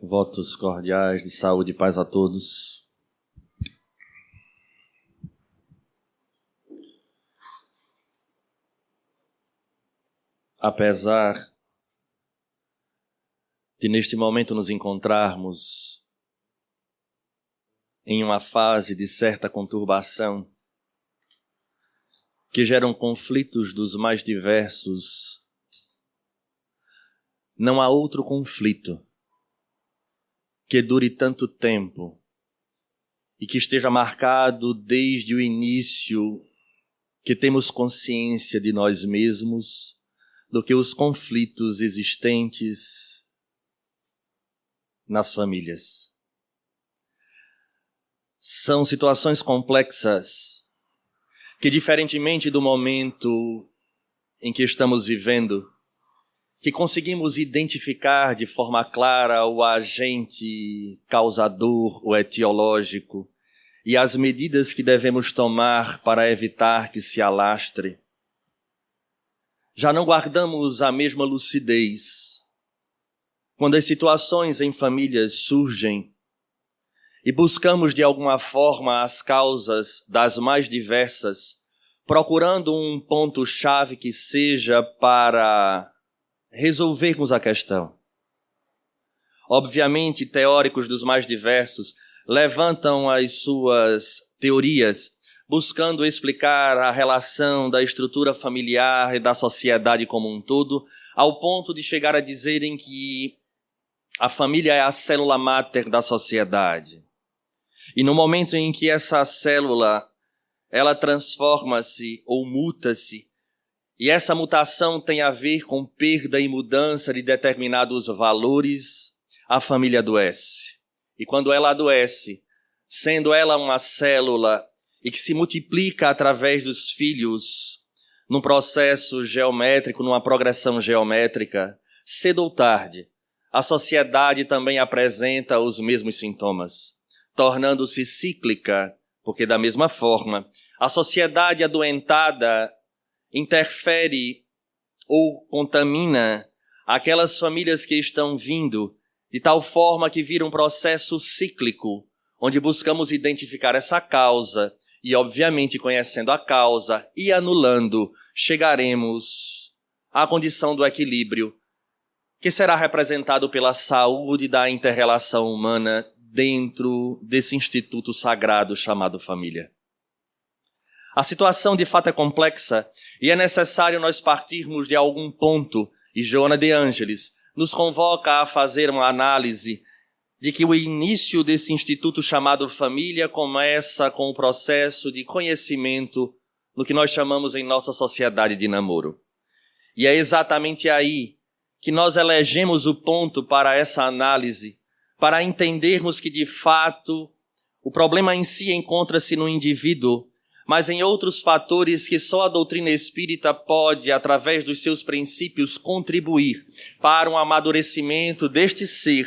Votos cordiais de saúde e paz a todos. Apesar de neste momento nos encontrarmos em uma fase de certa conturbação, que geram conflitos dos mais diversos, não há outro conflito que dure tanto tempo e que esteja marcado desde o início, que temos consciência de nós mesmos, do que os conflitos existentes nas famílias. São situações complexas que, diferentemente do momento em que estamos vivendo, que conseguimos identificar de forma clara o agente causador, o etiológico, e as medidas que devemos tomar para evitar que se alastre. Já não guardamos a mesma lucidez quando as situações em famílias surgem e buscamos de alguma forma as causas das mais diversas, procurando um ponto-chave que seja para resolvermos a questão. Obviamente, teóricos dos mais diversos levantam as suas teorias, buscando explicar a relação da estrutura familiar e da sociedade como um todo, ao ponto de chegar a dizerem que a família é a célula máter da sociedade. E no momento em que essa célula, ela transforma-se ou muta-se, e essa mutação tem a ver com perda e mudança de determinados valores, a família adoece. E quando ela adoece, sendo ela uma célula e que se multiplica através dos filhos, num processo geométrico, numa progressão geométrica, cedo ou tarde, a sociedade também apresenta os mesmos sintomas, tornando-se cíclica, porque da mesma forma, a sociedade adoentada interfere ou contamina aquelas famílias que estão vindo, de tal forma que vira um processo cíclico, onde buscamos identificar essa causa e, obviamente, conhecendo a causa e anulando, chegaremos à condição do equilíbrio, que será representado pela saúde da inter-relação humana dentro desse instituto sagrado chamado família. A situação de fato é complexa e é necessário nós partirmos de algum ponto, e Joana de Ângelis nos convoca a fazer uma análise de que o início desse instituto chamado família começa com o processo de conhecimento no que nós chamamos em nossa sociedade de namoro. E é exatamente aí que nós elegemos o ponto para essa análise, para entendermos que de fato o problema em si encontra-se no indivíduo, mas em outros fatores que só a doutrina espírita pode, através dos seus princípios, contribuir para um amadurecimento deste ser,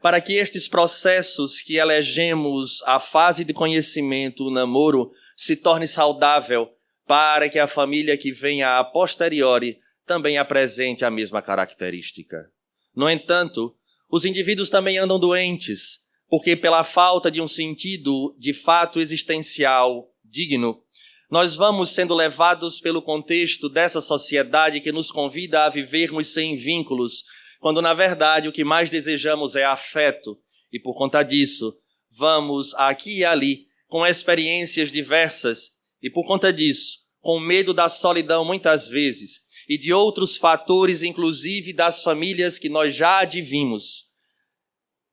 para que estes processos que elegemos a fase de conhecimento, o namoro, se torne saudável, para que a família que venha a posteriori também apresente a mesma característica. No entanto, os indivíduos também andam doentes, porque pela falta de um sentido de fato existencial digno, nós vamos sendo levados pelo contexto dessa sociedade que nos convida a vivermos sem vínculos, quando na verdade o que mais desejamos é afeto, e por conta disso, vamos aqui e ali com experiências diversas, e por conta disso, com medo da solidão muitas vezes, e de outros fatores, inclusive das famílias que nós já advimos,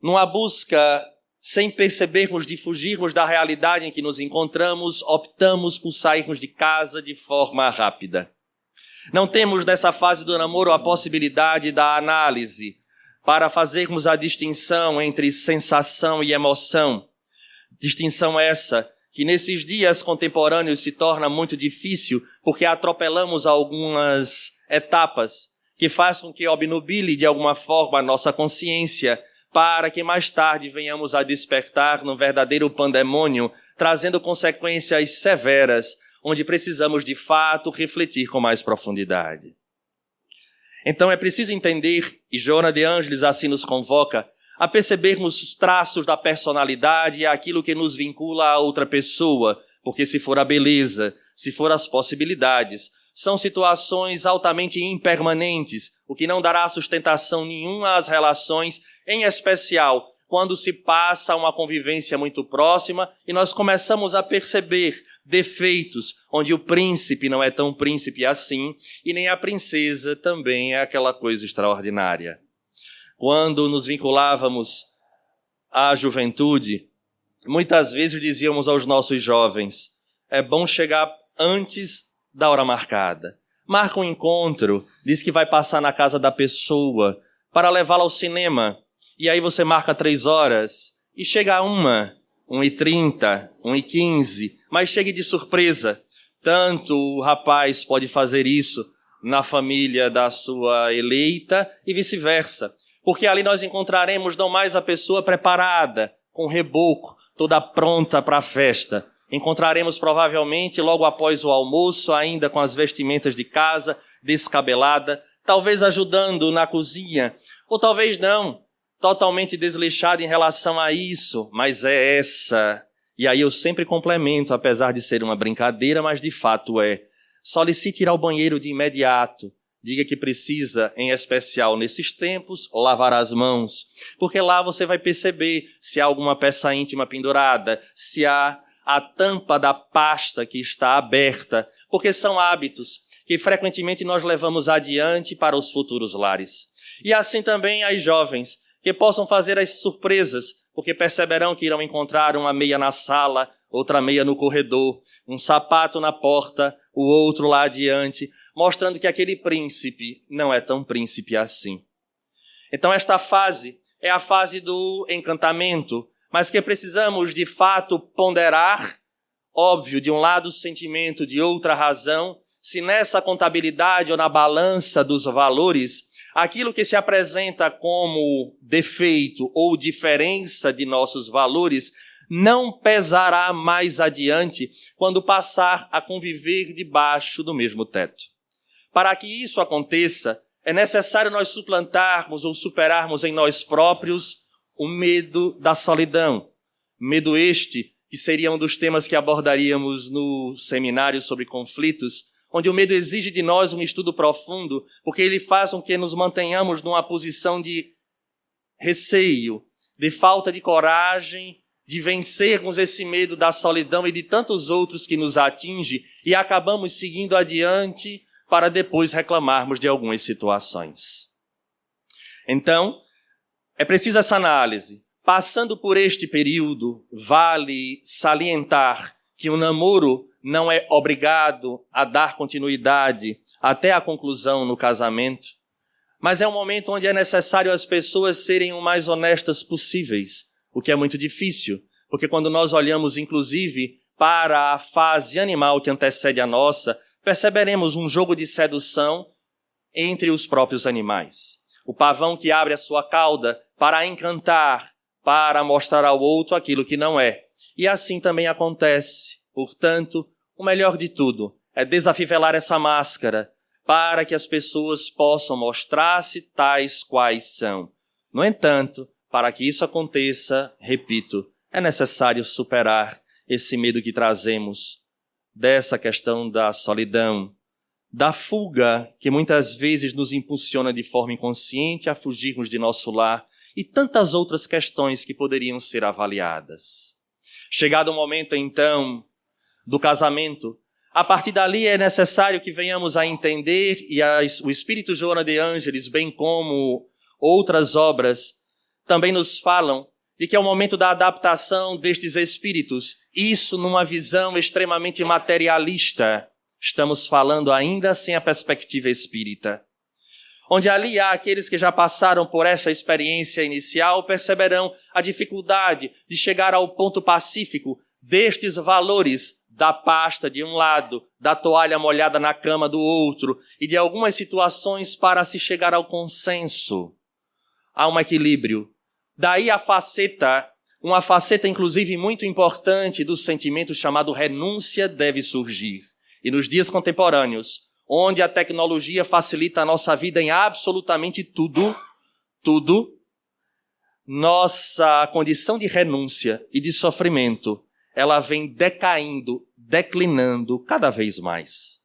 numa busca sem percebermos de fugirmos da realidade em que nos encontramos, optamos por sairmos de casa de forma rápida. Não temos nessa fase do namoro a possibilidade da análise para fazermos a distinção entre sensação e emoção. Distinção essa que nesses dias contemporâneos se torna muito difícil porque atropelamos algumas etapas que faz com que obnubile de alguma forma a nossa consciência, para que mais tarde venhamos a despertar no verdadeiro pandemônio, trazendo consequências severas, onde precisamos de fato refletir com mais profundidade. Então é preciso entender, e Joana de Ângelis assim nos convoca, a percebermos os traços da personalidade e aquilo que nos vincula a outra pessoa, porque se for a beleza, se for as possibilidades, são situações altamente impermanentes, o que não dará sustentação nenhuma às relações, em especial quando se passa uma convivência muito próxima e nós começamos a perceber defeitos, onde o príncipe não é tão príncipe assim e nem a princesa também é aquela coisa extraordinária. Quando nos vinculávamos à juventude, muitas vezes dizíamos aos nossos jovens, é bom chegar antes da hora marcada. Marca um encontro, diz que vai passar na casa da pessoa para levá-la ao cinema. E aí você marca 3 horas e chega a 1h30, 1h15, mas chegue de surpresa. Tanto o rapaz pode fazer isso na família da sua eleita e vice-versa. Porque ali nós encontraremos não mais a pessoa preparada, com reboco, toda pronta para a festa. Encontraremos provavelmente logo após o almoço, ainda com as vestimentas de casa, descabelada, talvez ajudando na cozinha, ou talvez não, totalmente desleixada em relação a isso, mas é essa. E aí eu sempre complemento, apesar de ser uma brincadeira, mas de fato é. Solicite ir ao banheiro de imediato. Diga que precisa, em especial nesses tempos, lavar as mãos. Porque lá você vai perceber se há alguma peça íntima pendurada, se há a tampa da pasta que está aberta. Porque são hábitos que frequentemente nós levamos adiante para os futuros lares. E assim também as jovens, que possam fazer as surpresas, porque perceberão que irão encontrar uma meia na sala, outra meia no corredor, um sapato na porta, o outro lá adiante, mostrando que aquele príncipe não é tão príncipe assim. Então esta fase é a fase do encantamento, mas que precisamos de fato ponderar, óbvio, de um lado o sentimento, de outra razão, se nessa contabilidade ou na balança dos valores, aquilo que se apresenta como defeito ou diferença de nossos valores não pesará mais adiante quando passar a conviver debaixo do mesmo teto. Para que isso aconteça, é necessário nós suplantarmos ou superarmos em nós próprios o medo da solidão. Medo este que seria um dos temas que abordaríamos no seminário sobre conflitos, onde o medo exige de nós um estudo profundo, porque ele faz com que nos mantenhamos numa posição de receio, de falta de coragem, de vencermos esse medo da solidão e de tantos outros que nos atinge e acabamos seguindo adiante para depois reclamarmos de algumas situações. Então, é preciso essa análise. Passando por este período, vale salientar que o namoro não é obrigado a dar continuidade até a conclusão no casamento, mas é um momento onde é necessário as pessoas serem o mais honestas possíveis, o que é muito difícil, porque quando nós olhamos, inclusive, para a fase animal que antecede a nossa, perceberemos um jogo de sedução entre os próprios animais. O pavão que abre a sua cauda para encantar, para mostrar ao outro aquilo que não é. E assim também acontece. Portanto, o melhor de tudo é desafivelar essa máscara para que as pessoas possam mostrar-se tais quais são. No entanto, para que isso aconteça, repito, é necessário superar esse medo que trazemos dessa questão da solidão, da fuga que muitas vezes nos impulsiona de forma inconsciente a fugirmos de nosso lar e tantas outras questões que poderiam ser avaliadas. Chegado o momento, então, do casamento, a partir dali é necessário que venhamos a entender, e o Espírito Joana de Ângeles, bem como outras obras, também nos falam de que é o momento da adaptação destes espíritos, isso numa visão extremamente materialista. Estamos falando ainda sem a perspectiva espírita. Onde ali há aqueles que já passaram por essa experiência inicial, perceberão a dificuldade de chegar ao ponto pacífico destes valores da pasta de um lado, da toalha molhada na cama do outro e de algumas situações para se chegar ao consenso. Há um equilíbrio. Daí a faceta, uma faceta inclusive muito importante do sentimento chamado renúncia deve surgir. E nos dias contemporâneos, onde a tecnologia facilita a nossa vida em absolutamente tudo, nossa condição de renúncia e de sofrimento, ela vem decaindo, declinando cada vez mais.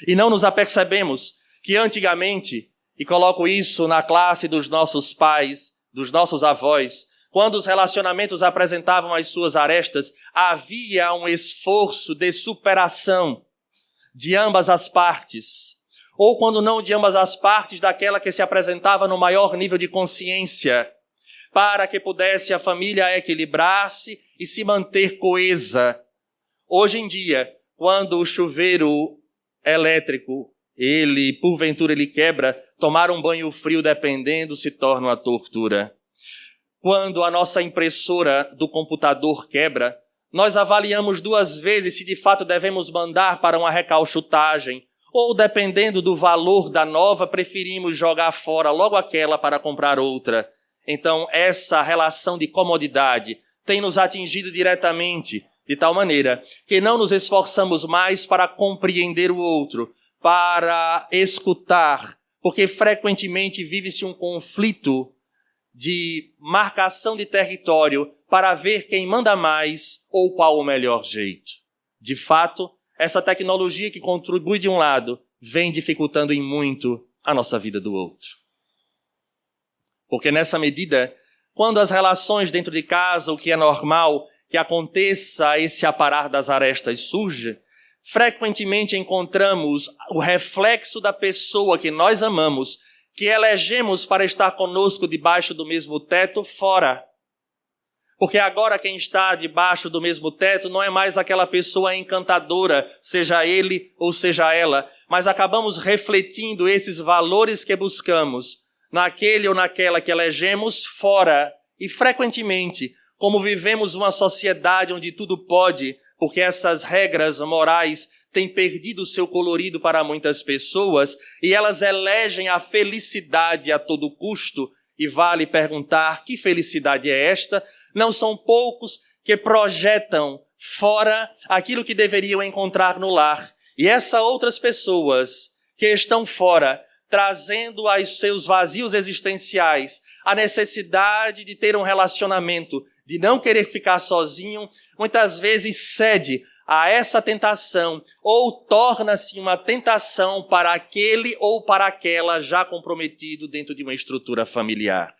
E não nos apercebemos que antigamente, e coloco isso na classe dos nossos pais, dos nossos avós, quando os relacionamentos apresentavam as suas arestas, havia um esforço de superação de ambas as partes. Ou quando não de ambas as partes, daquela que se apresentava no maior nível de consciência, para que pudesse a família equilibrar-se e se manter coesa. Hoje em dia, quando o chuveiro elétrico, porventura ele quebra, tomar um banho frio dependendo se torna uma tortura. Quando a nossa impressora do computador quebra, nós avaliamos 2 vezes se de fato devemos mandar para uma recalchutagem, ou dependendo do valor da nova, preferimos jogar fora logo aquela para comprar outra. Então, essa relação de comodidade tem nos atingido diretamente, de tal maneira que não nos esforçamos mais para compreender o outro, para escutar, porque frequentemente vive-se um conflito de marcação de território para ver quem manda mais ou qual o melhor jeito. De fato, essa tecnologia que contribui de um lado vem dificultando em muito a nossa vida do outro. Porque nessa medida, quando as relações dentro de casa, o que é normal que aconteça esse aparar das arestas surge, frequentemente encontramos o reflexo da pessoa que nós amamos, que elegemos para estar conosco debaixo do mesmo teto, fora. Porque agora quem está debaixo do mesmo teto não é mais aquela pessoa encantadora, seja ele ou seja ela, mas acabamos refletindo esses valores que buscamos naquele ou naquela que elegemos fora. E frequentemente, como vivemos uma sociedade onde tudo pode, porque essas regras morais têm perdido o seu colorido para muitas pessoas e elas elegem a felicidade a todo custo, e vale perguntar que felicidade é esta? Não são poucos que projetam fora aquilo que deveriam encontrar no lar. E essas outras pessoas que estão fora, trazendo aos seus vazios existenciais a necessidade de ter um relacionamento, de não querer ficar sozinho, muitas vezes cede a essa tentação ou torna-se uma tentação para aquele ou para aquela já comprometido dentro de uma estrutura familiar,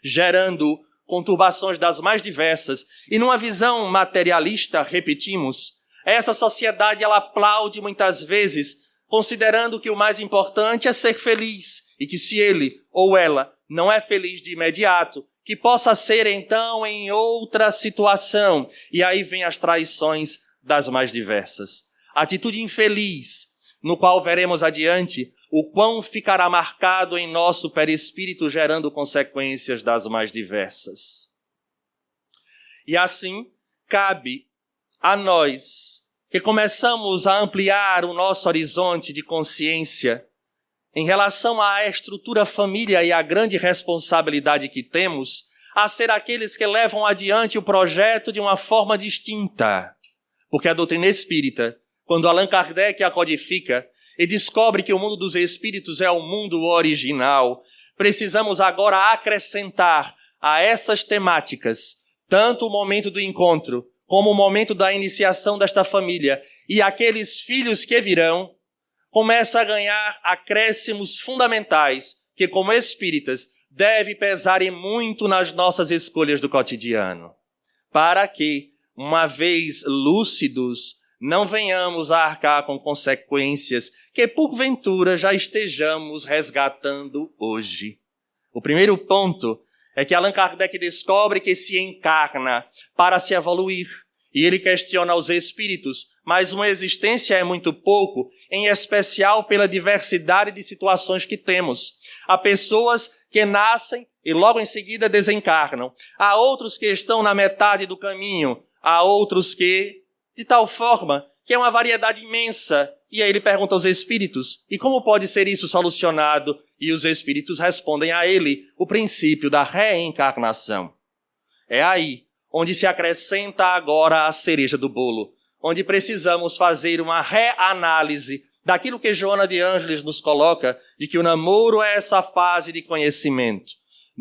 gerando conturbações das mais diversas. E numa visão materialista, repetimos, essa sociedade ela aplaude muitas vezes, considerando que o mais importante é ser feliz e que se ele ou ela não é feliz de imediato, que possa ser então em outra situação. E aí vem as traições das mais diversas. Atitude infeliz, no qual veremos adiante o quão ficará marcado em nosso perispírito, gerando consequências das mais diversas. E assim, cabe a nós, que começamos a ampliar o nosso horizonte de consciência em relação à estrutura família e à grande responsabilidade que temos, a ser aqueles que levam adiante o projeto de uma forma distinta. Porque a doutrina espírita, quando Allan Kardec a codifica e descobre que o mundo dos espíritos é o mundo original, precisamos agora acrescentar a essas temáticas tanto o momento do encontro como o momento da iniciação desta família, e aqueles filhos que virão, começa a ganhar acréscimos fundamentais que, como espíritas, deve pesar e muito nas nossas escolhas do cotidiano, para que, uma vez lúcidos, não venhamos a arcar com consequências que, porventura, já estejamos resgatando hoje. O primeiro ponto é que Allan Kardec descobre que se encarna para se evoluir. E ele questiona os espíritos, mas uma existência é muito pouco, em especial pela diversidade de situações que temos. Há pessoas que nascem e logo em seguida desencarnam. Há outros que estão na metade do caminho. Há outros que, de tal forma, que é uma variedade imensa. E aí ele pergunta aos espíritos, e como pode ser isso solucionado? E os espíritos respondem a ele, o princípio da reencarnação. É aí onde se acrescenta agora a cereja do bolo, onde precisamos fazer uma reanálise daquilo que Joana de Ângeles nos coloca, de que o namoro é essa fase de conhecimento.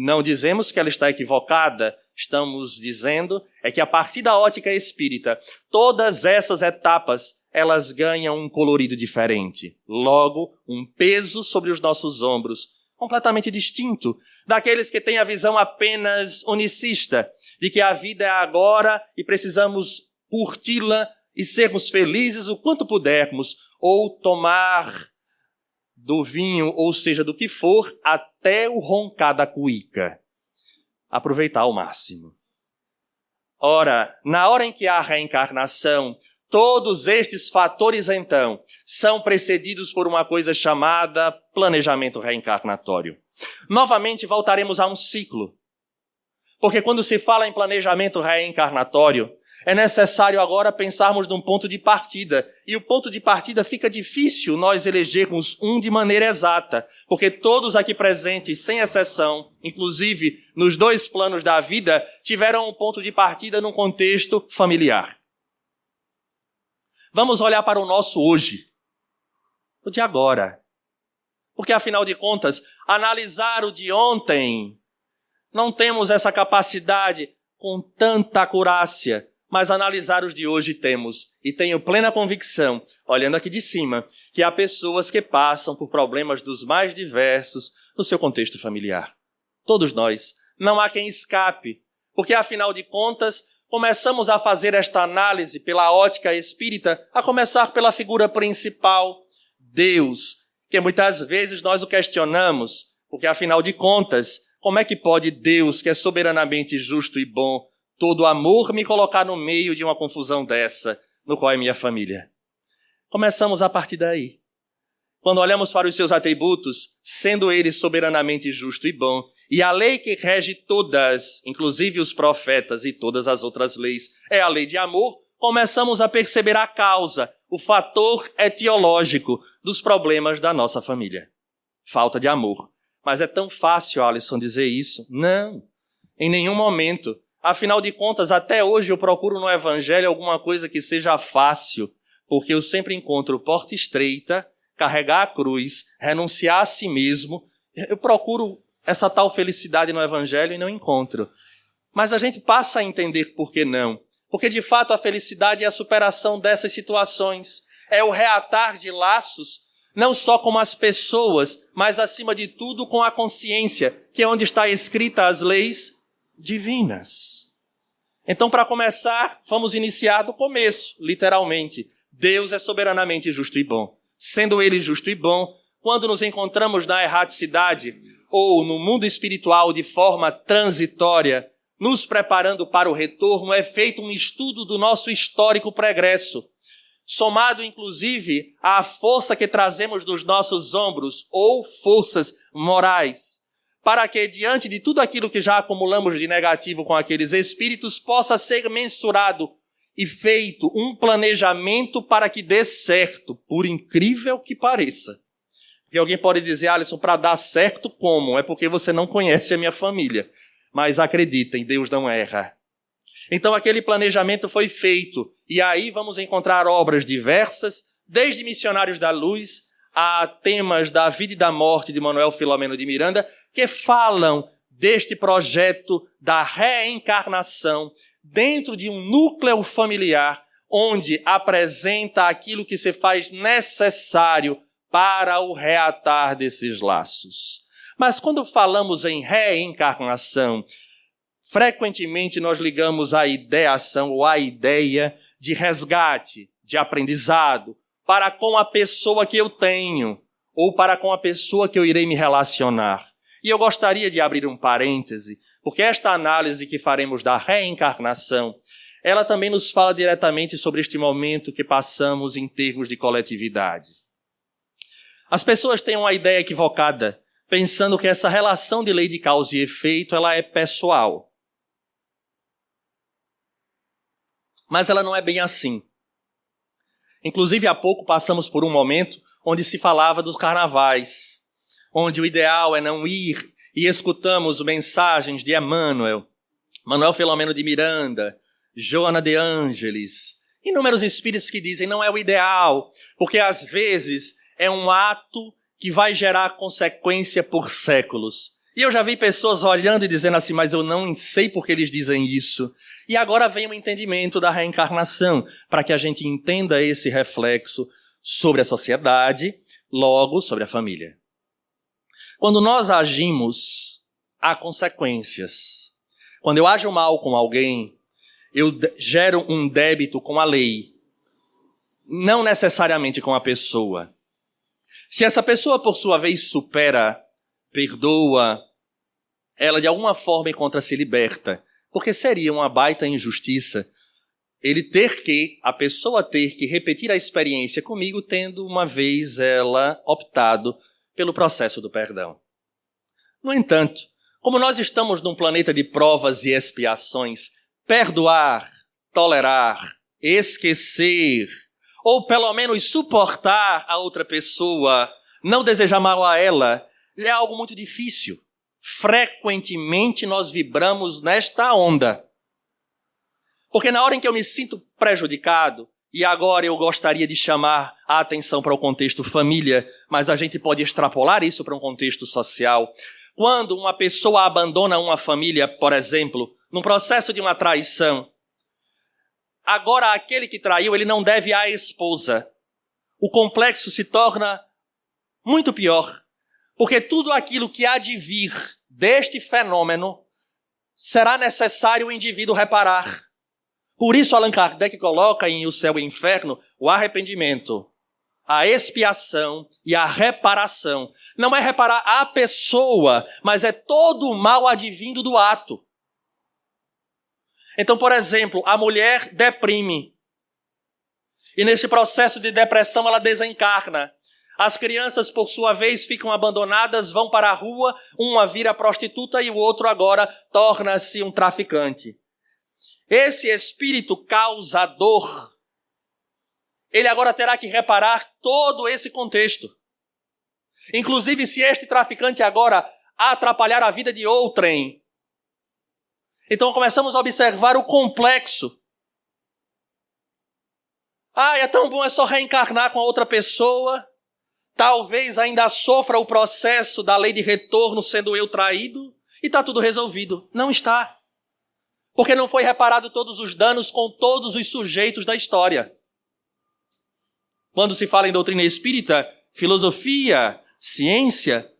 Não dizemos que ela está equivocada, estamos dizendo é que a partir da ótica espírita, todas essas etapas, elas ganham um colorido diferente. Logo, um peso sobre os nossos ombros, completamente distinto daqueles que têm a visão apenas unicista, de que a vida é agora e precisamos curti-la e sermos felizes o quanto pudermos, ou tomar do vinho, ou seja, do que for, até o roncar da cuíca. Aproveitar ao máximo. Ora, na hora em que há a reencarnação, todos estes fatores, então, são precedidos por uma coisa chamada planejamento reencarnatório. Novamente, voltaremos a um ciclo. Porque quando se fala em planejamento reencarnatório, é necessário agora pensarmos num ponto de partida. E o ponto de partida fica difícil nós elegermos um de maneira exata, porque todos aqui presentes, sem exceção, inclusive nos dois planos da vida, tiveram um ponto de partida num contexto familiar. Vamos olhar para o nosso hoje, o de agora. Porque, afinal de contas, analisar o de ontem, não temos essa capacidade com tanta acurácia, mas analisar os de hoje temos. E tenho plena convicção, olhando aqui de cima, que há pessoas que passam por problemas dos mais diversos no seu contexto familiar. Todos nós. Não há quem escape. Porque, afinal de contas, começamos a fazer esta análise pela ótica espírita, a começar pela figura principal, Deus, que muitas vezes nós o questionamos, porque, afinal de contas, como é que pode Deus, que é soberanamente justo e bom, todo amor, me colocar no meio de uma confusão dessa, no qual é minha família? Começamos a partir daí. Quando olhamos para os seus atributos, sendo ele soberanamente justo e bom, e a lei que rege todas, inclusive os profetas e todas as outras leis, é a lei de amor, começamos a perceber a causa, o fator etiológico dos problemas da nossa família. Falta de amor. Mas é tão fácil, Alisson, dizer isso? Não, em nenhum momento. Afinal de contas, até hoje eu procuro no Evangelho alguma coisa que seja fácil, porque eu sempre encontro porta estreita, carregar a cruz, renunciar a si mesmo. Eu procuro essa tal felicidade no Evangelho e não encontro. Mas a gente passa a entender por que não. Porque, de fato, a felicidade é a superação dessas situações. É o reatar de laços, não só com as pessoas, mas, acima de tudo, com a consciência, que é onde está escrita as leis divinas. Então, para começar, vamos iniciar do começo, literalmente. Deus é soberanamente justo e bom. Sendo ele justo e bom, quando nos encontramos na erraticidade ou no mundo espiritual de forma transitória, nos preparando para o retorno, é feito um estudo do nosso histórico pregresso, somado inclusive à força que trazemos nos nossos ombros, ou forças morais, para que, diante de tudo aquilo que já acumulamos de negativo com aqueles espíritos, possa ser mensurado e feito um planejamento para que dê certo, por incrível que pareça. E alguém pode dizer, Alisson, para dar certo como? É porque você não conhece a minha família. Mas acreditem, Deus não erra. Então aquele planejamento foi feito, e aí vamos encontrar obras diversas, desde Missionários da Luz a temas da vida e da morte de Manuel Filomeno de Miranda, que falam deste projeto da reencarnação dentro de um núcleo familiar, onde apresenta aquilo que se faz necessário para o reatar desses laços. Mas quando falamos em reencarnação, frequentemente nós ligamos a ideação ou a ideia de resgate, de aprendizado, para com a pessoa que eu tenho, ou para com a pessoa que eu irei me relacionar. E eu gostaria de abrir um parêntese, porque esta análise que faremos da reencarnação, ela também nos fala diretamente sobre este momento que passamos em termos de coletividade. As pessoas têm uma ideia equivocada, pensando que essa relação de lei de causa e efeito, ela é pessoal. Mas ela não é bem assim. Inclusive, há pouco passamos por um momento onde se falava dos carnavais, onde o ideal é não ir, e escutamos mensagens de Emmanuel, Manuel Filomeno de Miranda, Joana de Ângeles, inúmeros espíritos que dizem não é o ideal, porque às vezes é um ato que vai gerar consequência por séculos. E eu já vi pessoas olhando e dizendo assim, mas eu não sei por que eles dizem isso. E agora vem o entendimento da reencarnação, para que a gente entenda esse reflexo sobre a sociedade, logo sobre a família. Quando nós agimos, há consequências. Quando eu ajo mal com alguém, eu gero um débito com a lei, não necessariamente com a pessoa. Se essa pessoa, por sua vez, supera, perdoa, ela de alguma forma se liberta, porque seria uma baita injustiça a pessoa ter que repetir a experiência comigo, tendo uma vez ela optado pelo processo do perdão. No entanto, como nós estamos num planeta de provas e expiações, perdoar, tolerar, esquecer, ou pelo menos suportar a outra pessoa, não desejar mal a ela, é algo muito difícil. Frequentemente nós vibramos nesta onda. Porque na hora em que eu me sinto prejudicado, e agora eu gostaria de chamar a atenção para o contexto família, mas a gente pode extrapolar isso para um contexto social. Quando uma pessoa abandona uma família, por exemplo, num processo de uma traição, agora aquele que traiu, ele não deve à esposa. O complexo se torna muito pior, porque tudo aquilo que há de vir deste fenômeno será necessário o indivíduo reparar. Por isso Allan Kardec coloca em O Céu e o Inferno o arrependimento, a expiação e a reparação. Não é reparar a pessoa, mas é todo o mal advindo do ato. Então, por exemplo, a mulher deprime. E neste processo de depressão ela desencarna. As crianças, por sua vez, ficam abandonadas, vão para a rua, uma vira prostituta e o outro agora torna-se um traficante. Esse espírito causador, ele agora terá que reparar todo esse contexto. Inclusive, se este traficante agora atrapalhar a vida de outrem. Então começamos a observar o complexo. É tão bom, é só reencarnar com a outra pessoa. Talvez ainda sofra o processo da lei de retorno sendo eu traído. E está tudo resolvido. Não está. Porque não foi reparado todos os danos com todos os sujeitos da história. Quando se fala em doutrina espírita, filosofia, ciência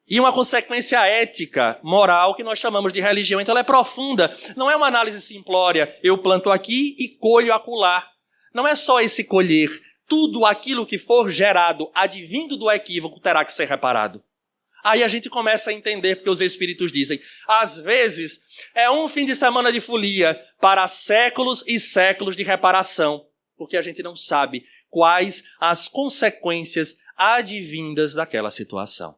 e uma consequência ética, moral, que nós chamamos de religião. Então ela é profunda. Não é uma análise simplória. Eu planto aqui e colho acolá. Não é só esse colher. Tudo aquilo que for gerado advindo do equívoco terá que ser reparado. Aí a gente começa a entender porque os espíritos dizem, às vezes é um fim de semana de folia para séculos e séculos de reparação, porque a gente não sabe quais as consequências advindas daquela situação.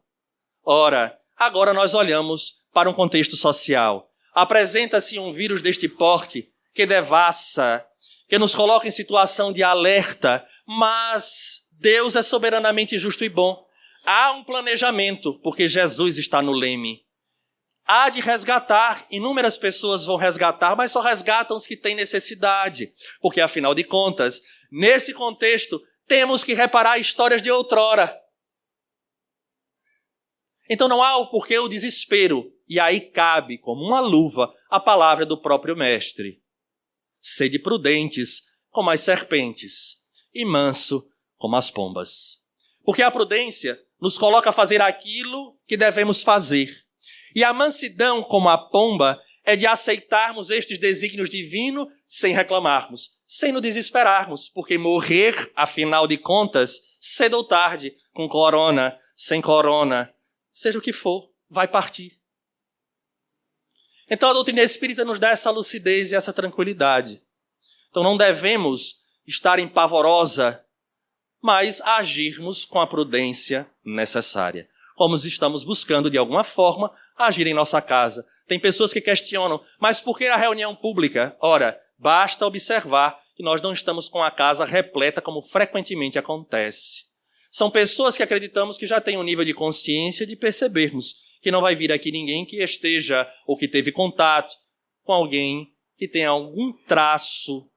Ora, agora nós olhamos para um contexto social. Apresenta-se um vírus deste porte que devassa, que nos coloca em situação de alerta, mas Deus é soberanamente justo e bom. Há um planejamento, porque Jesus está no leme. Há de resgatar, inúmeras pessoas vão resgatar, mas só resgatam os que têm necessidade. Porque, afinal de contas, nesse contexto, temos que reparar histórias de outrora. Então não há o porquê o desespero. E aí cabe, como uma luva, a palavra do próprio mestre. Sede prudentes como as serpentes e manso como as pombas. Porque a prudência nos coloca a fazer aquilo que devemos fazer. E a mansidão, como a pomba, é de aceitarmos estes desígnios divinos sem reclamarmos, sem nos desesperarmos, porque morrer, afinal de contas, cedo ou tarde, com corona, sem corona, seja o que for, vai partir. Então a doutrina espírita nos dá essa lucidez e essa tranquilidade. Então não devemos estar em pavorosa, mas agirmos com a prudência necessária. Como estamos buscando, de alguma forma, agir em nossa casa. Tem pessoas que questionam, mas por que a reunião pública? Ora, basta observar que nós não estamos com a casa repleta como frequentemente acontece. São pessoas que acreditamos que já têm um nível de consciência de percebermos que não vai vir aqui ninguém que esteja ou que teve contato com alguém que tenha algum traço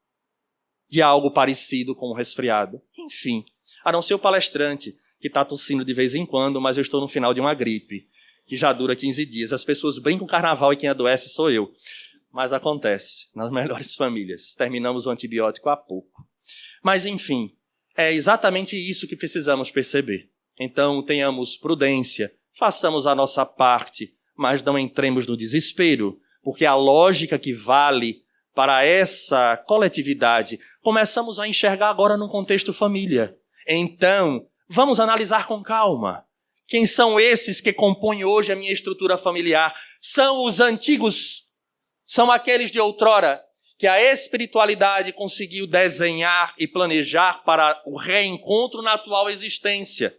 de algo parecido com um resfriado. Enfim, a não ser o palestrante que está tossindo de vez em quando, mas eu estou no final de uma gripe. que já dura 15 dias. As pessoas brincam com o carnaval e quem adoece sou eu. Mas acontece, nas melhores famílias. Terminamos o antibiótico há pouco. Mas, enfim, é exatamente isso que precisamos perceber. Então, tenhamos prudência, façamos a nossa parte, mas não entremos no desespero, porque a lógica que vale para essa coletividade, começamos a enxergar agora no contexto família. Então, vamos analisar com calma. Quem são esses que compõem hoje a minha estrutura familiar? São os antigos, são aqueles de outrora, que a espiritualidade conseguiu desenhar e planejar para o reencontro na atual existência.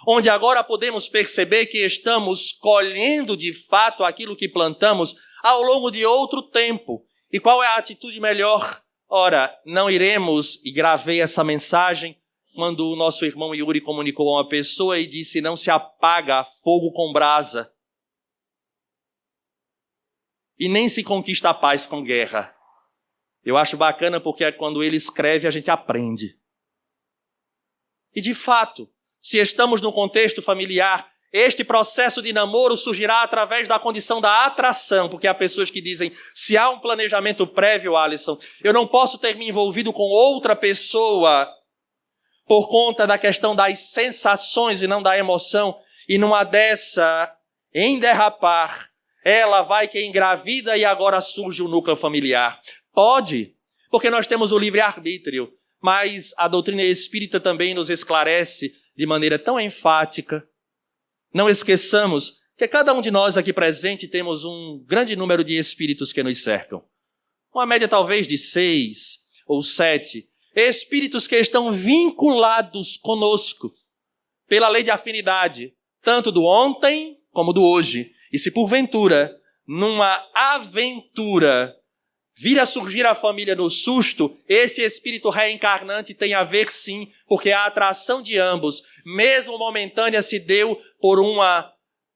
Onde agora podemos perceber que estamos colhendo de fato aquilo que plantamos ao longo de outro tempo. E qual é a atitude melhor? Ora, não iremos, e gravei essa mensagem, quando o nosso irmão Yuri comunicou a uma pessoa e disse: não se apaga fogo com brasa. E nem se conquista a paz com guerra. Eu acho bacana porque quando ele escreve a gente aprende. E de fato, se estamos no contexto familiar, este processo de namoro surgirá através da condição da atração, porque há pessoas que dizem: se há um planejamento prévio, Alisson, eu não posso ter me envolvido com outra pessoa por conta da questão das sensações e não da emoção, e numa dessa, em derrapar, ela vai que engravida e agora surge o núcleo familiar. Pode, porque nós temos o livre-arbítrio, mas a doutrina espírita também nos esclarece de maneira tão enfática. Não esqueçamos que cada um de nós aqui presente temos um grande número de espíritos que nos cercam. Uma média talvez de 6 ou 7. Espíritos que estão vinculados conosco pela lei de afinidade, tanto do ontem como do hoje. E se porventura, numa aventura, vir a surgir a família no susto, esse espírito reencarnante tem a ver sim, porque a atração de ambos, mesmo momentânea, se deu por uma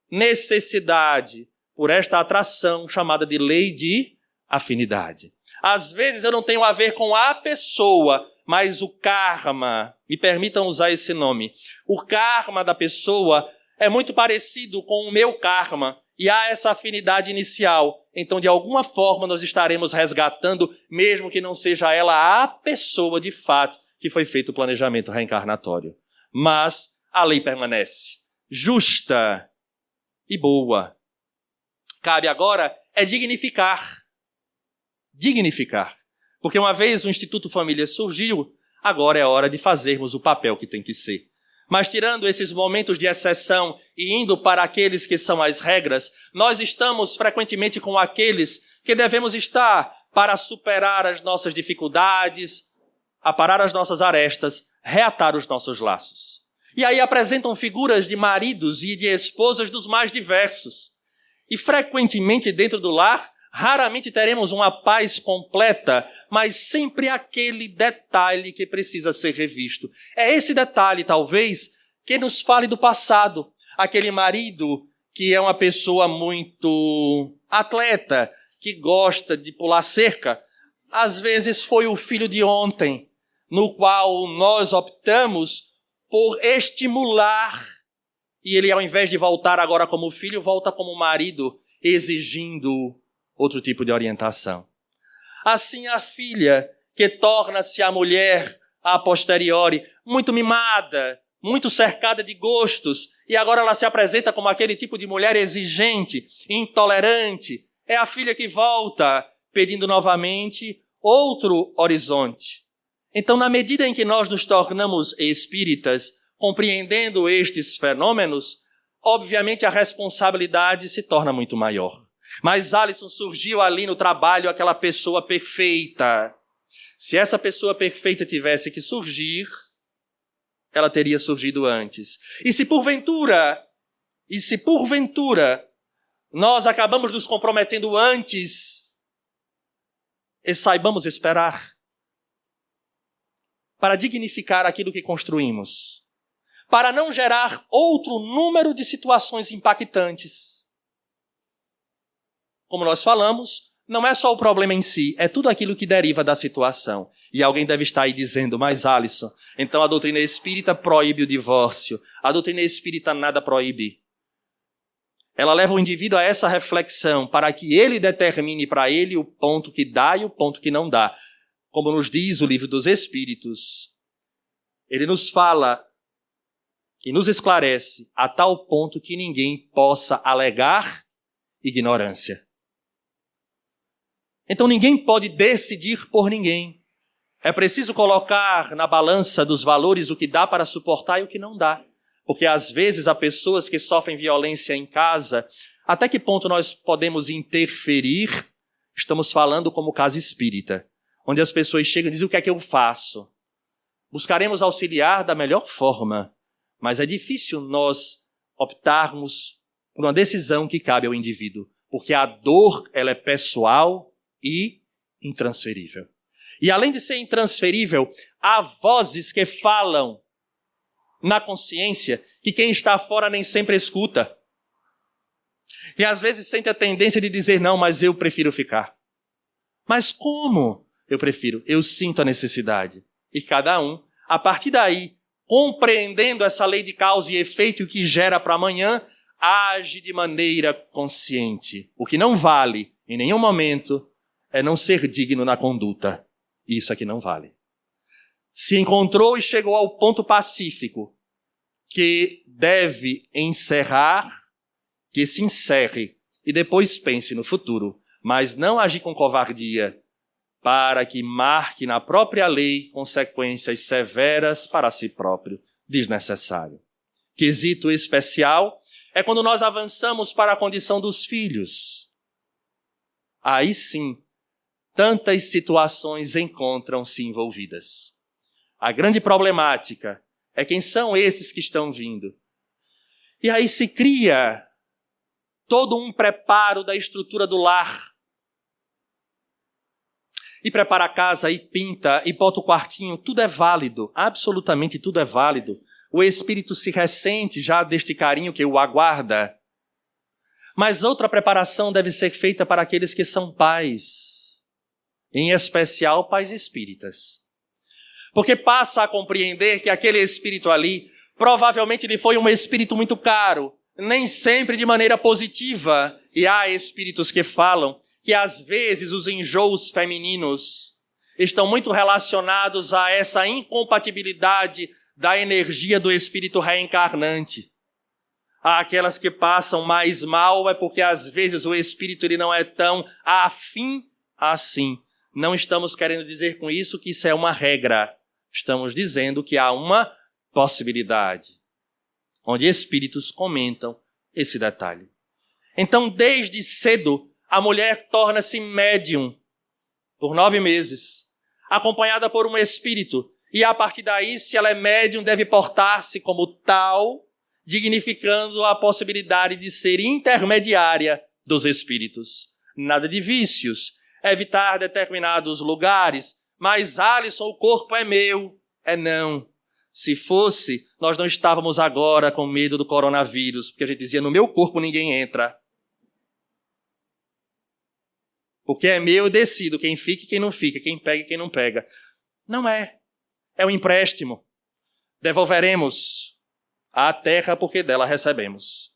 necessidade, por esta atração chamada de lei de afinidade. Às vezes eu não tenho a ver com a pessoa, mas o karma, me permitam usar esse nome, o karma da pessoa é muito parecido com o meu karma, e há essa afinidade inicial. Então, de alguma forma, nós estaremos resgatando, mesmo que não seja ela a pessoa de fato que foi feito o planejamento reencarnatório. Mas a lei permanece justa e boa. Cabe agora é dignificar. Dignificar. Porque uma vez o Instituto Família surgiu, agora é hora de fazermos o papel que tem que ser. Mas tirando esses momentos de exceção e indo para aqueles que são as regras, nós estamos frequentemente com aqueles que devemos estar para superar as nossas dificuldades, aparar as nossas arestas, reatar os nossos laços. E aí apresentam figuras de maridos e de esposas dos mais diversos. E frequentemente dentro do lar, raramente teremos uma paz completa, mas sempre aquele detalhe que precisa ser revisto. É esse detalhe, talvez, que nos fale do passado. Aquele marido que é uma pessoa muito atleta, que gosta de pular cerca, às vezes foi o filho de ontem, no qual nós optamos por estimular. E ele, ao invés de voltar agora como filho, volta como marido, exigindo outro tipo de orientação. Assim a filha, que torna-se a mulher a posteriori, muito mimada, muito cercada de gostos, e agora ela se apresenta como aquele tipo de mulher exigente, intolerante. É a filha que volta, pedindo novamente outro horizonte. Então, na medida em que nós nos tornamos espíritas, compreendendo estes fenômenos, obviamente a responsabilidade se torna muito maior. Mas Alisson, surgiu ali no trabalho aquela pessoa perfeita. Se essa pessoa perfeita tivesse que surgir, ela teria surgido antes. E se porventura, nós acabamos nos comprometendo antes, e saibamos esperar para dignificar aquilo que construímos, para não gerar outro número de situações impactantes. Como nós falamos, não é só o problema em si, é tudo aquilo que deriva da situação. E alguém deve estar aí dizendo: mas Alisson, então a doutrina espírita proíbe o divórcio. A doutrina espírita nada proíbe. ela leva o indivíduo a essa reflexão para que ele determine para ele o ponto que dá e o ponto que não dá. Como nos diz o Livro dos Espíritos, ele nos fala e nos esclarece a tal ponto que ninguém possa alegar ignorância. Então ninguém pode decidir por ninguém. É preciso colocar na balança dos valores o que dá para suportar e o que não dá. Porque às vezes há pessoas que sofrem violência em casa. Até que ponto nós podemos interferir? Estamos falando como casa espírita, onde as pessoas chegam e dizem: o que é que eu faço? Buscaremos auxiliar da melhor forma, mas é difícil nós optarmos por uma decisão que cabe ao indivíduo, porque a dor ela é pessoal e intransferível. E além de ser intransferível, há vozes que falam na consciência que quem está fora nem sempre escuta. E às vezes sente a tendência de dizer: não, mas eu prefiro ficar. Mas como eu prefiro? Eu sinto a necessidade. E cada um, a partir daí, compreendendo essa lei de causa e efeito e o que gera para amanhã, age de maneira consciente. O que não vale, em nenhum momento, é não ser digno na conduta. Isso aqui não vale. Se encontrou e chegou ao ponto pacífico que deve encerrar, que se encerre e depois pense no futuro, mas não agir com covardia para que marque na própria lei consequências severas para si próprio, desnecessário. Quesito especial é quando nós avançamos para a condição dos filhos. Aí sim, tantas situações encontram-se envolvidas. A grande problemática é quem são esses que estão vindo. E aí se cria todo um preparo da estrutura do lar. E prepara a casa, e pinta, e bota o quartinho, tudo é válido, absolutamente tudo é válido. O espírito se ressente já deste carinho que o aguarda. Mas outra preparação deve ser feita para aqueles que são pais, em especial pais espíritas. Porque passa a compreender que aquele espírito ali, provavelmente ele foi um espírito muito caro, nem sempre de maneira positiva. E há espíritos que falam que às vezes os enjoos femininos estão muito relacionados a essa incompatibilidade da energia do espírito reencarnante. Há aquelas que passam mais mal, é porque às vezes o espírito ele não é tão afim assim. Não estamos querendo dizer com isso que isso é uma regra. Estamos dizendo que há uma possibilidade, onde espíritos comentam esse detalhe. Então, desde cedo, a mulher torna-se médium por 9 meses, acompanhada por um espírito. E a partir daí, se ela é médium, deve portar-se como tal, dignificando a possibilidade de ser intermediária dos espíritos. Nada de vícios, evitar determinados lugares. Mas, Alisson, o corpo é meu. É não. Se fosse, nós não estávamos agora com medo do coronavírus, porque a gente dizia: no meu corpo ninguém entra. Porque é meu, eu decido quem fica e quem não fica, quem pega e quem não pega. Não é. É um empréstimo. Devolveremos à terra porque dela recebemos.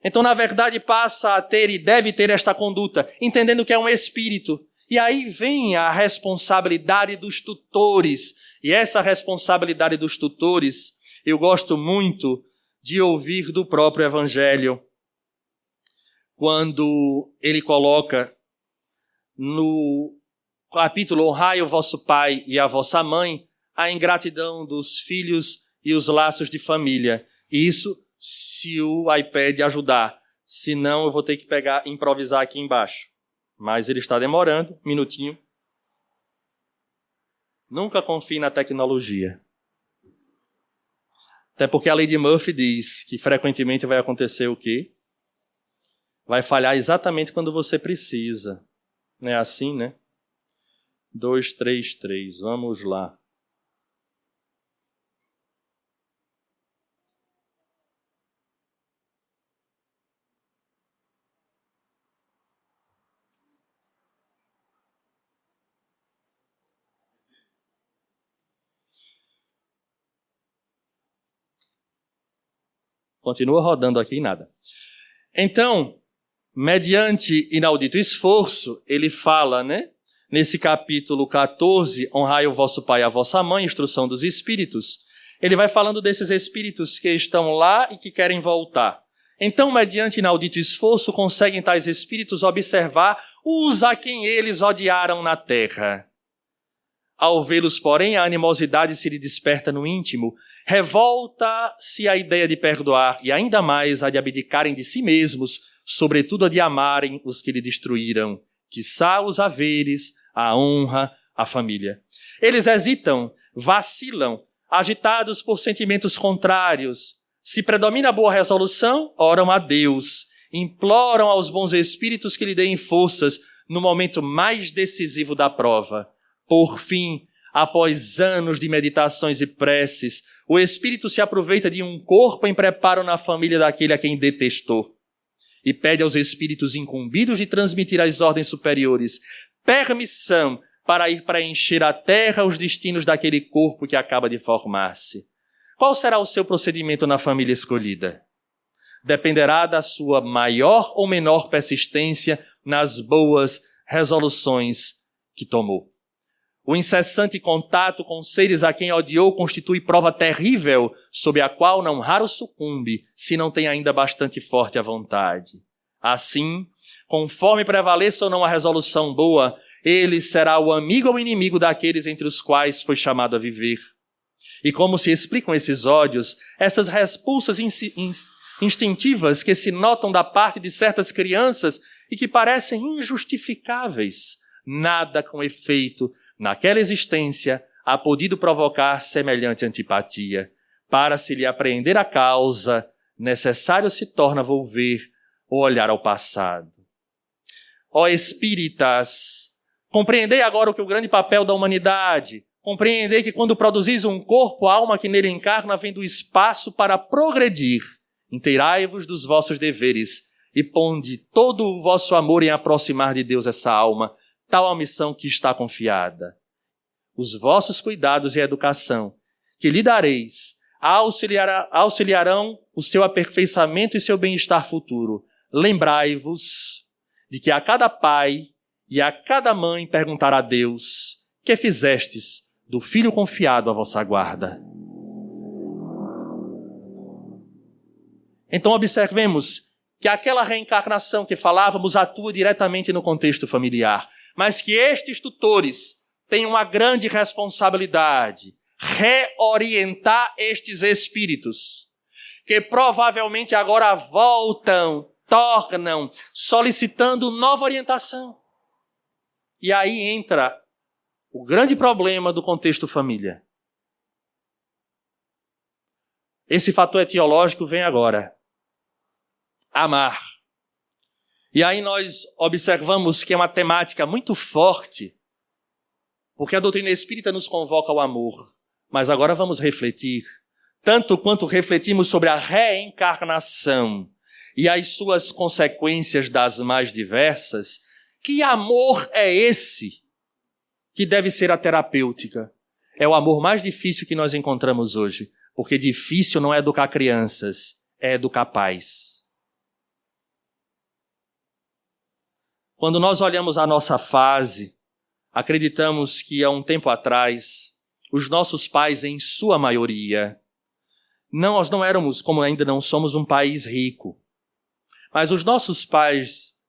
Então, na verdade, passa a ter e deve ter esta conduta, entendendo que é um espírito. E aí vem a responsabilidade dos tutores. E essa responsabilidade dos tutores, eu gosto muito de ouvir do próprio Evangelho, quando ele coloca no capítulo Honrai o vosso pai e a vossa mãe, a ingratidão dos filhos e os laços de família. Isso se o iPad ajudar. Senão eu vou ter que improvisar aqui embaixo. Mas ele está demorando, um minutinho. Nunca confie na tecnologia. Até porque a lei de Murphy diz que frequentemente vai acontecer o quê? Vai falhar exatamente quando você precisa. Não é assim, né? 2, 3, 3. Vamos lá. Continua rodando aqui e nada. Então, mediante inaudito esforço, ele fala, nesse capítulo 14, honrai o vosso pai e a vossa mãe, instrução dos espíritos. Ele vai falando desses espíritos que estão lá e que querem voltar. Então, mediante inaudito esforço, conseguem tais espíritos observar os a quem eles odiaram na terra. Ao vê-los, porém, a animosidade se lhe desperta no íntimo, revolta-se a ideia de perdoar e ainda mais a de abdicarem de si mesmos, sobretudo a de amarem os que lhe destruíram, quiçá os haveres, a honra, a família. Eles hesitam, vacilam, agitados por sentimentos contrários. Se predomina a boa resolução, oram a Deus, imploram aos bons espíritos que lhe deem forças no momento mais decisivo da prova. Por fim, após anos de meditações e preces, o espírito se aproveita de um corpo em preparo na família daquele a quem detestou e pede aos espíritos incumbidos de transmitir às ordens superiores permissão para ir preencher a terra os destinos daquele corpo que acaba de formar-se. Qual será o seu procedimento na família escolhida? Dependerá da sua maior ou menor persistência nas boas resoluções que tomou. O incessante contato com seres a quem odiou constitui prova terrível, sob a qual não raro sucumbe, se não tem ainda bastante forte a vontade. Assim, conforme prevaleça ou não a resolução boa, ele será o amigo ou inimigo daqueles entre os quais foi chamado a viver. E como se explicam esses ódios, essas repulsas instintivas que se notam da parte de certas crianças e que parecem injustificáveis? Nada com efeito naquela existência há podido provocar semelhante antipatia. Para se lhe apreender a causa, necessário se torna volver o olhar ao passado. Ó espíritas, compreendei agora o grande papel da humanidade. Compreendei que quando produzis um corpo, a alma que nele encarna vem do espaço para progredir. Inteirai-vos dos vossos deveres e ponde todo o vosso amor em aproximar de Deus essa alma, tal a missão que está confiada. Os vossos cuidados e a educação que lhe dareis auxiliarão o seu aperfeiçoamento e seu bem-estar futuro. Lembrai-vos de que a cada pai e a cada mãe perguntará a Deus: que fizestes do filho confiado à vossa guarda? Então observemos que aquela reencarnação que falávamos atua diretamente no contexto familiar, mas que estes tutores têm uma grande responsabilidade: reorientar estes espíritos, que provavelmente agora tornam, solicitando nova orientação. E aí entra o grande problema do contexto família. Esse fator etiológico vem agora. Amar. E aí nós observamos que é uma temática muito forte, porque a doutrina espírita nos convoca ao amor. Mas agora vamos refletir, tanto quanto refletimos sobre a reencarnação e as suas consequências das mais diversas, que amor é esse que deve ser a terapêutica? É o amor mais difícil que nós encontramos hoje, porque difícil não é educar crianças, é educar pais. Quando nós olhamos a nossa fase, acreditamos que há um tempo atrás, os nossos pais, em sua maioria, nós não éramos, como ainda não somos, um país rico. Mas os nossos pais,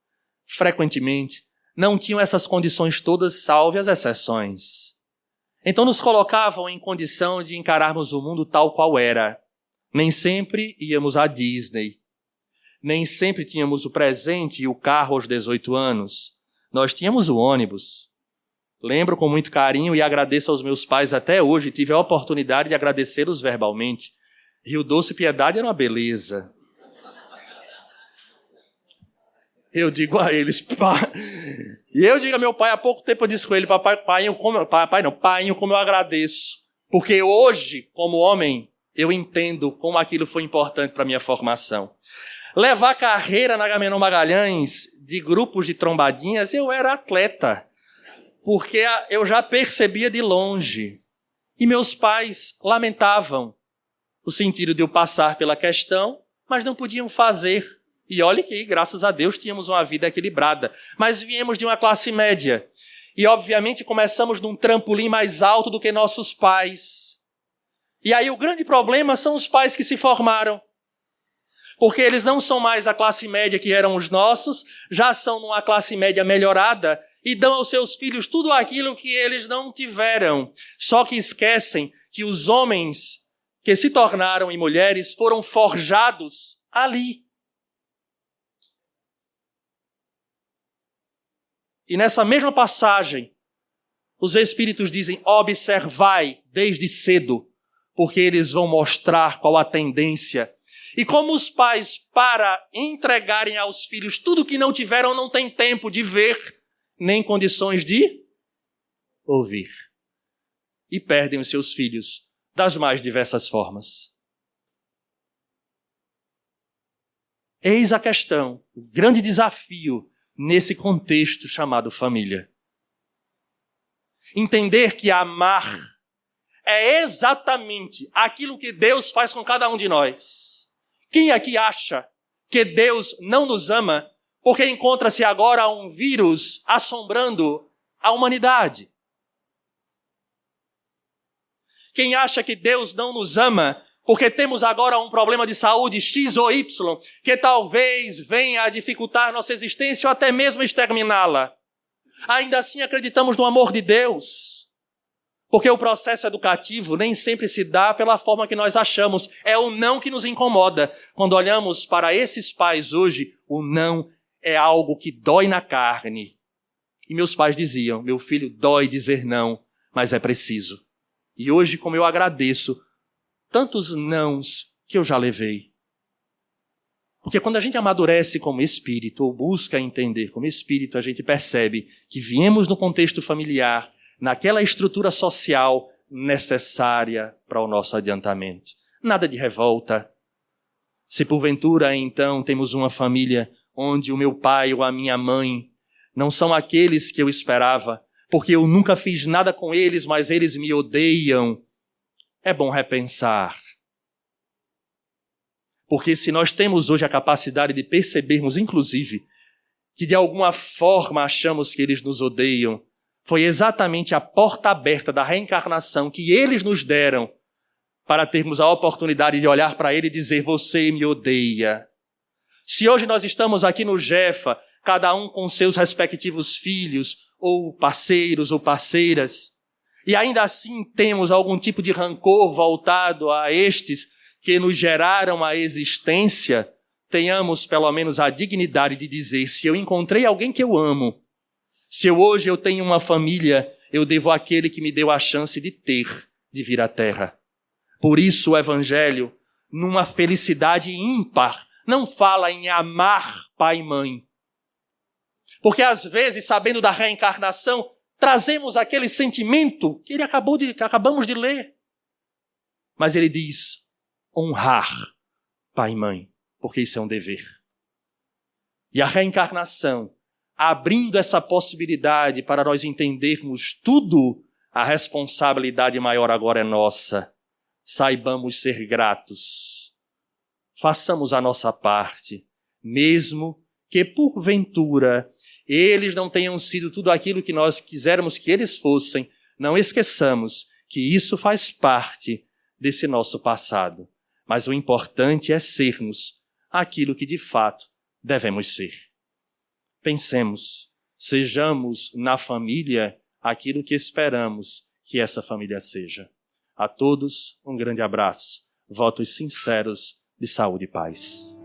frequentemente, não tinham essas condições todas, salve as exceções. Então nos colocavam em condição de encararmos o mundo tal qual era. Nem sempre íamos à Disney. Nem sempre tínhamos o presente e o carro aos 18 anos. Nós tínhamos o ônibus. Lembro com muito carinho e agradeço aos meus pais até hoje. Tive a oportunidade de agradecê-los verbalmente. Rio Doce e Piedade era uma beleza. Eu digo a eles, e eu digo a meu pai, há pouco tempo eu disse com ele, painho, como eu agradeço. Porque hoje, como homem, eu entendo como aquilo foi importante para a minha formação. Levar carreira na Agamenon Magalhães, de grupos de trombadinhas, eu era atleta. Porque eu já percebia de longe. E meus pais lamentavam o sentido de eu passar pela questão, mas não podiam fazer. E olhe que, graças a Deus, tínhamos uma vida equilibrada. Mas viemos de uma classe média. E, obviamente, começamos num trampolim mais alto do que nossos pais. E aí o grande problema são os pais que se formaram. Porque eles não são mais a classe média que eram os nossos, já são numa classe média melhorada e dão aos seus filhos tudo aquilo que eles não tiveram. Só que esquecem que os homens que se tornaram e mulheres foram forjados ali. E nessa mesma passagem, os Espíritos dizem, observai desde cedo, porque eles vão mostrar qual a tendência. E como os pais, para entregarem aos filhos tudo que não tiveram, não têm tempo de ver, nem condições de ouvir. E perdem os seus filhos das mais diversas formas. Eis a questão, o grande desafio nesse contexto chamado família. Entender que amar é exatamente aquilo que Deus faz com cada um de nós. Quem aqui acha que Deus não nos ama porque encontra-se agora um vírus assombrando a humanidade? Quem acha que Deus não nos ama porque temos agora um problema de saúde X ou Y, que talvez venha a dificultar nossa existência ou até mesmo exterminá-la? Ainda assim acreditamos no amor de Deus. Porque o processo educativo nem sempre se dá pela forma que nós achamos. É o não que nos incomoda. Quando olhamos para esses pais hoje, o não é algo que dói na carne. E meus pais diziam, meu filho, dói dizer não, mas é preciso. E hoje, como eu agradeço tantos nãos que eu já levei. Porque quando a gente amadurece como espírito, ou busca entender como espírito, a gente percebe que viemos no contexto familiar, naquela estrutura social necessária para o nosso adiantamento. Nada de revolta. Se porventura, então, temos uma família onde o meu pai ou a minha mãe não são aqueles que eu esperava, porque eu nunca fiz nada com eles, mas eles me odeiam, é bom repensar. Porque se nós temos hoje a capacidade de percebermos, inclusive, que de alguma forma achamos que eles nos odeiam, foi exatamente a porta aberta da reencarnação que eles nos deram para termos a oportunidade de olhar para ele e dizer, você me odeia. Se hoje nós estamos aqui no Jefa, cada um com seus respectivos filhos, ou parceiros ou parceiras, e ainda assim temos algum tipo de rancor voltado a estes que nos geraram a existência, tenhamos pelo menos a dignidade de dizer, se eu encontrei alguém que eu amo, se hoje eu tenho uma família, eu devo àquele que me deu a chance de ter, de vir à Terra. Por isso o Evangelho, numa felicidade ímpar, não fala em amar pai e mãe. Porque às vezes, sabendo da reencarnação, trazemos aquele sentimento que acabamos de ler. Mas ele diz, honrar pai e mãe, porque isso é um dever. E a reencarnação, abrindo essa possibilidade para nós entendermos tudo, a responsabilidade maior agora é nossa. Saibamos ser gratos. Façamos a nossa parte, mesmo que porventura eles não tenham sido tudo aquilo que nós quisermos que eles fossem. Não esqueçamos que isso faz parte desse nosso passado. Mas o importante é sermos aquilo que de fato devemos ser. Pensemos, sejamos na família aquilo que esperamos que essa família seja. A todos um grande abraço, votos sinceros de saúde e paz.